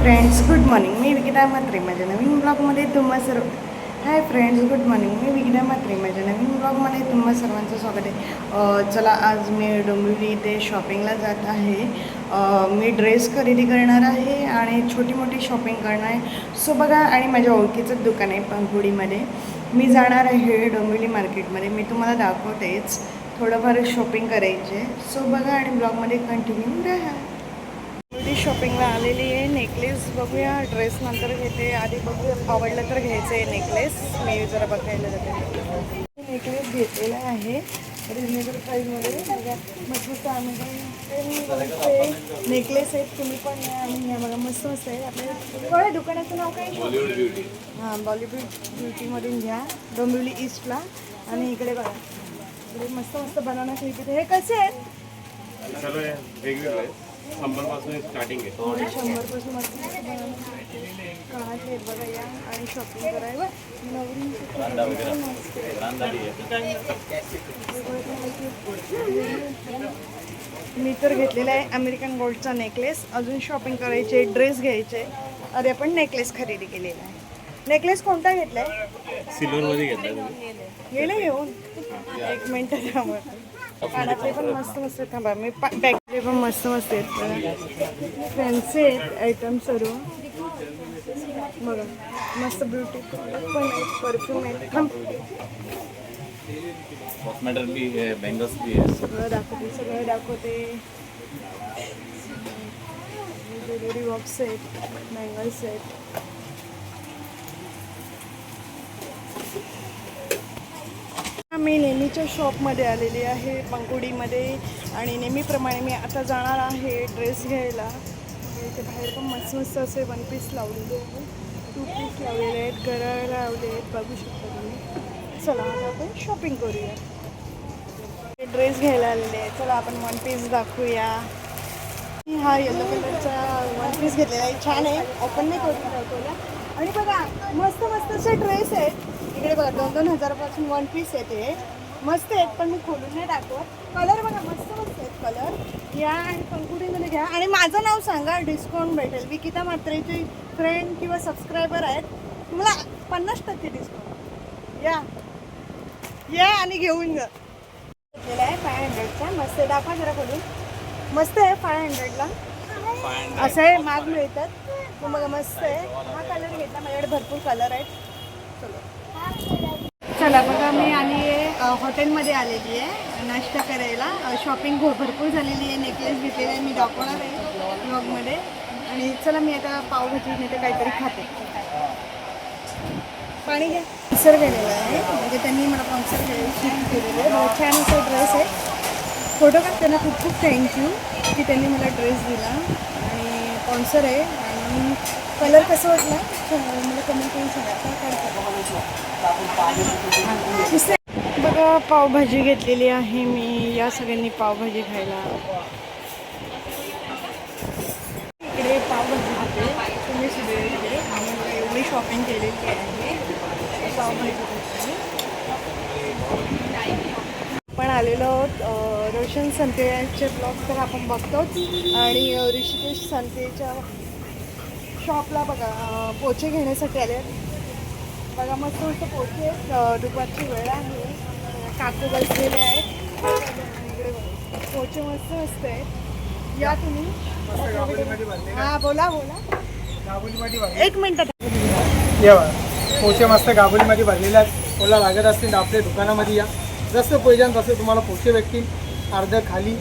Friends good morning, मी विकिता म्हात्रे माझ्या नवीन ब्लॉगमध्ये तुम्हा सर्व हाय फ्रेंड्स गुड मॉर्निंग, मी विकिता म्हात्रे माझ्या नवीन ब्लॉगमध्ये तुम्हा सर्वांचं स्वागत आहे. चला आज मी डोंबिवली इथे शॉपिंगला जात आहे. मी ड्रेस खरेदी करणार आहे आणि छोटी मोठी शॉपिंग करणार आहे. सो बघा, आणि माझ्या ओळखीचं दुकान आहे पंगुडीमध्ये. मी जाणार आहे डोंबिवली मार्केटमध्ये. मी तुम्हाला दाखवतेच, थोडंफार शॉपिंग करायचे. सो बघा आणि ब्लॉगमध्ये कंटिन्यू राहा. शॉपिंगला आलेली आहे. नेकलेस बघूया, ड्रेस नंतर घेते. आधी बघूया, आवडलं तर घ्यायचं आहे नेकलेस. मी जरा बघायला जाते. नेकलेस घेतलेला आहे रिजनेबल प्राईजमध्ये. बघा मस्त मस्त आम्ही नेकलेस आहेत. तुम्ही पण या आणि या बघा, मस्त मस्त आहे. आपल्या दुकानाचं नाव काय? बॉलिवूड ब्युटी. हां, बॉलिवूड ब्युटीमधून घ्या डोंबिवली ईस्टला. आणि इकडे बघा, इकडे मस्त मस्त बनाना क्लिप इथे. हे कसे आहेत? सर्व वेगवेगळे आहेत. 100 स्टार्टिंग आहे. 100 मस्त काढले आहेत बघा या. आणि शॉपिंग करायला नवीन मी तर घेतलेला आहे अमेरिकन गोल्डचा नेकलेस. अजून शॉपिंग करायचे, ड्रेस घ्यायचे. अरे आपण नेकलेस खरेदी केलेला आहे. नेकलेस कोणता घेतलाय? सिल्वर मध्ये घेतला. गेले घेऊन एक मिनिट थांबा. कानातले पण मस्त मस्त आहेत. थांबा, मी बॅगले पण मस्त मस्त आहेत. फॅन्सी आहेत आयटम सर्व. बघा मस्त ब्युटी पण आहेत, परफ्यूम आहेत. कॉस्मेटिक भी है, बैंगल्स भी है. सगळं दाखवते. ज्वेलरी बॉक्स आहेत, बँगल्स आहेत. मी नेहमीच्या शॉपमध्ये आलेली आहे पंगुडीमध्ये. आणि नेहमीप्रमाणे मी आता जाणार आहे ड्रेस घ्यायला. इथे बाहेर पण मस्त मस्त असे वन पीस लावलेले आहेत, 2 पीस लावलेले आहेत, गळा लावले आहेत. बघू शकता तुम्ही. चला आता आपण शॉपिंग करूया. ड्रेस घ्यायला आलेले आहे. चला आपण वन पीस दाखवूया. हा येलो कलरचा वन पीस घेतलेला आहे. छान आहे, ओपन नाही करून दाखवला. आणि बघा मस्त मस्त असे ड्रेस आहेत. इकडे बघा 2-2 हजारापासून वन पीस येते. मस्त आहेत, पण मी खोलून नाही दाखवत. कलर बघा मस्त मस्त आहेत कलर. या आणि पंगुडीमध्ये घ्या. आणि माझं नाव सांगा, डिस्काउंट भेटेल. विकिता म्हात्रेची फ्रेंड किंवा सबस्क्रायबर आहेत, तुम्हाला 50% डिस्काउंट. या आणि घेऊन जा. घेतलेला आहे 500चा. मस्त आहे, दाखवा जरा खोलून. मस्त आहे. 500ला असं आहे, माग मिळतात. तो मग मस्त आहे. हा कलर घेतला, माझ्याकडे भरपूर कलर आहेत. चला बघा, मी आली आहे हॉटेलमध्ये आलेली आहे नाश्ता करायला. शॉपिंग भरपूर झालेली आहे. नेकलेस घेतलेला आहे, मी दाखवणार आहे ब्लॉगमध्ये. आणि चला मी आता पावभाजी नाही तर काहीतरी खाते. पाणी घ्या. स्पॉन्सर केलेलं आहे, म्हणजे त्यांनी मला स्पॉन्सर केलेलं आहे. छान असा ड्रेस आहे. फोटो काढताना खूप खूप थँक्यू की त्यांनी मला ड्रेस दिला. आणि स्पॉन्सर आहे. आणि कलर कसं वाटला मला कमेंट करून सांगा. बघा पावभाजी घेतलेली आहे मी. या सगळ्यांनी पावभाजी खायला. इकडे पावभाजी घेते तुम्ही सगळे. इकडे आम्ही एवढी शॉपिंग केलेली आहे. पावभाजी आपण आलेलो आहोत रोशन संतेचे ब्लॉग तर आपण बघतोच. आणि ऋषिकेश संतेच्या शॉपला बघा पोचे घेण्यासाठी आले. बघा मस्त मस्त पोचे आहेत. दुपारची वेळ आहे. काकू बसलेले आहेत. इकडे पोचे मस्त मस्त आहेत. या तुम्ही. हां बोला बोला. एक मिनटात या. पोचे मस्त गाबोलीमध्ये भरलेले आहेत. कोणाला लागत असतील तर आपल्या दुकानामध्ये या. जसं पहिल्या तसं तुम्हाला पोचे भेटतील. अर्ध खाली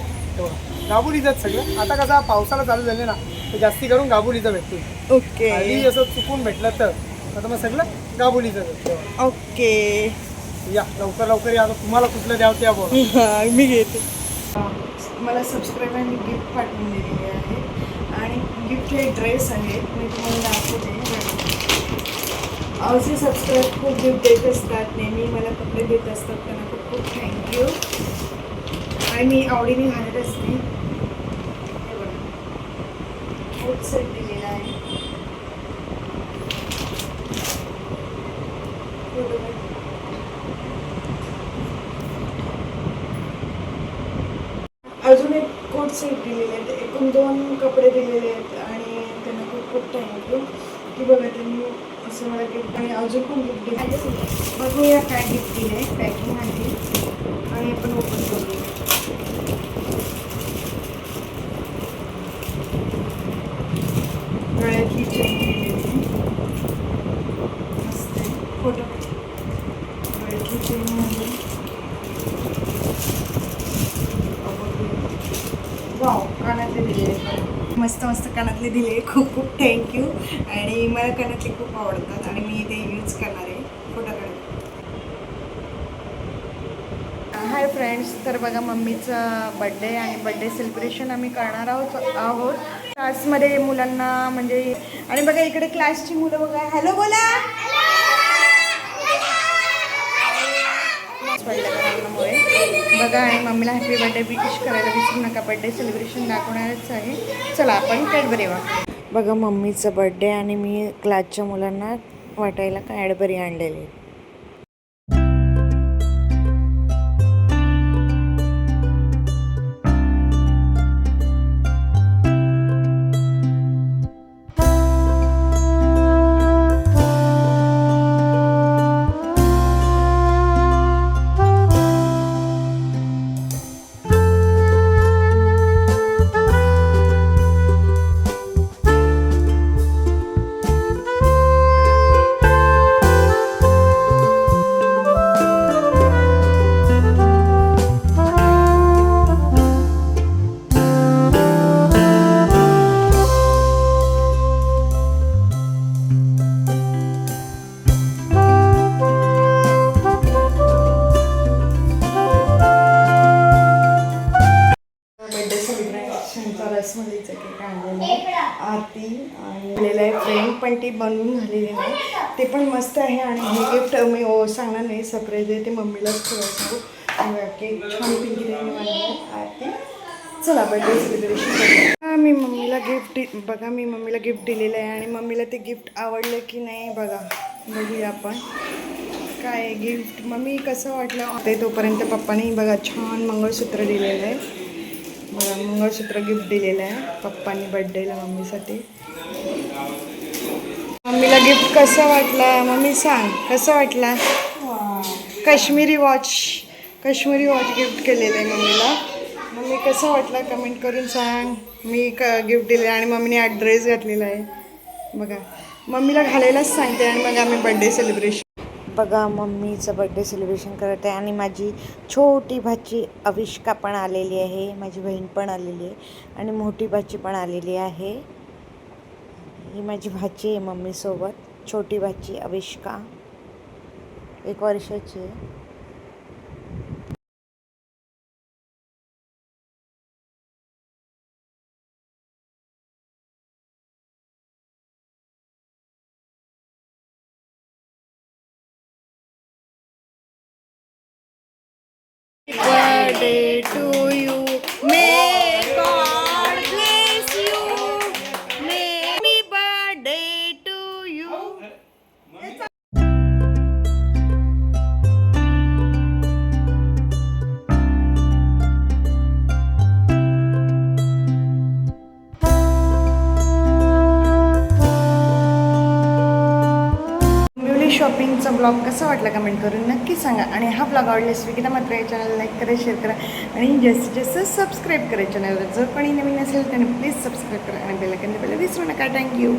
गाबोलीचं सगळं. आता कसं पावसाला चालू झाले ना, तर जास्ती करून गाबोलीचं भेटतील. ओके. खाली असं चुकून भेटलं तर आता मग सगळं गाबोलीचं भेटतं. ओके या लवकर लवकर या. आता तुम्हाला कुठलं द्यावं त्या बोला. मी घेते. मला सबस्क्रायबरनी गिफ्ट पाठवून दिलेली आहे. आणि गिफ्ट हे ड्रेस आहेत. मी तुम्हाला दाखवते. असे सबस्क्राईब खूप गिफ्ट देत असतात, नेहमी मला कपडे देत असतात. त्यांना खूप खूप थँक्यू. आणि मी आवडीने घालत असते. हे बघा खूप सेट दिलेला आहे. अजून एक कोट सेट दिलेले आहेत. एकूण 2 कपडे दिलेले आहेत. आणि त्यांना खूप खूप थँक्यू की बघा तुम्ही असं मला गिफ्ट आणि अजून पण गिफ्ट दिले. बघूया काय गिफ्ट दिलं आहे, पॅकिंग आहे आणि आपण ओपन करूया. गळ्यातली चेन दिलेली आहे. मस्त आहे. फोटो गळ्यातली चेन म्हणजे वाव, कानातले दिले मस्त मस्त कानातले दिले. खूप खूप थँक्यू. आणि मला कानातले खूप आवडतात आणि मी ते यूज करणार आहे फोटोकडे. हाय फ्रेंड्स, तर बघा मम्मीचा बड्डे आणि बड्डे सेलिब्रेशन आम्ही करणार आहोत क्लासमध्ये मुलांना म्हणजे. आणि बघा इकडे क्लासची मुलं बघा हॅलो बोला पडल्यामुळे बघा. आणि मम्मीला हॅपी बर्थडे विश करायला विसरू नका. बर्थडे सेलिब्रेशन दाखवणारच आहे. चला आपण कॅडबरी वाटू. बघा मम्मीचा बर्थडे आणि मी क्लासच्या मुलांना वाटायला कॅडबरी आणलेली. बर्थडे सेलिब्रेशनचा रसमलाईचा केक आणलेला आहे. आरती आणलेला आहे. फ्रेंड पण ती बनवून झालेली नाही, ते पण मस्त आहे. आणि हे गिफ्ट मी सांगणार नाही, सरप्राईज आहे, ते मम्मीलाच ठेवायचं. केक छान पिंकी देऊन आरती. चला बर्थडे सेलिब्रेशन करूया. मी मम्मीला गिफ्ट दिलेलं आहे आणि मम्मीला ते गिफ्ट आवडलं की नाही बघूया आपण काय गिफ्ट. मम्मी कसं वाटलं ते तोपर्यंत पप्पाने बघा छान मंगळसूत्र दिलेलं आहे. बघा मंगळसूत्र गिफ्ट दिलेलं आहे पप्पांनी बड्डेला मम्मीसाठी. मम्मीला गिफ्ट कसं वाटलं मम्मी सांग, कसं वाटला? काश्मीरी वॉच गिफ्ट केलेलं आहे मम्मीला. मम्मी कसं वाटलं कमेंट करून सांग. मी गिफ्ट दिले आणि मम्मीने हा ड्रेस घातलेला आहे. बघा मम्मीला घालायलाच सांगते आणि मग आम्ही बड्डे सेलिब्रेशन. बघा मम्मीचं बड्डे सेलिब्रेशन करत आहे. आणि माझी छोटी भाची अविष्का पण आलेली आहे, माझी बहीण पण आलेली आहे आणि मोठी भाची पण आलेली आहे. ही माझी भाची आहे मम्मीसोबत, छोटी भाची अविष्का 1 वर्षाची आहे. Birthday to you, may God bless you, happy birthday to you. शॉपिंगचा ब्लॉग कसा वाटला कमेंट करून नक्की सांगा. आणि हा ब्लॉग आवडल्यास विकिता मात्र या चॅनल लाईक करा, शेअर करा आणि जास्तीत जास्त सबस्क्राईब करा. चॅनलवर जर कोणी नवीन असेल त्याने प्लीज सबस्क्राईब करा आणि बेल आयकॉन दाबायला विसरू नका. थँक्यू.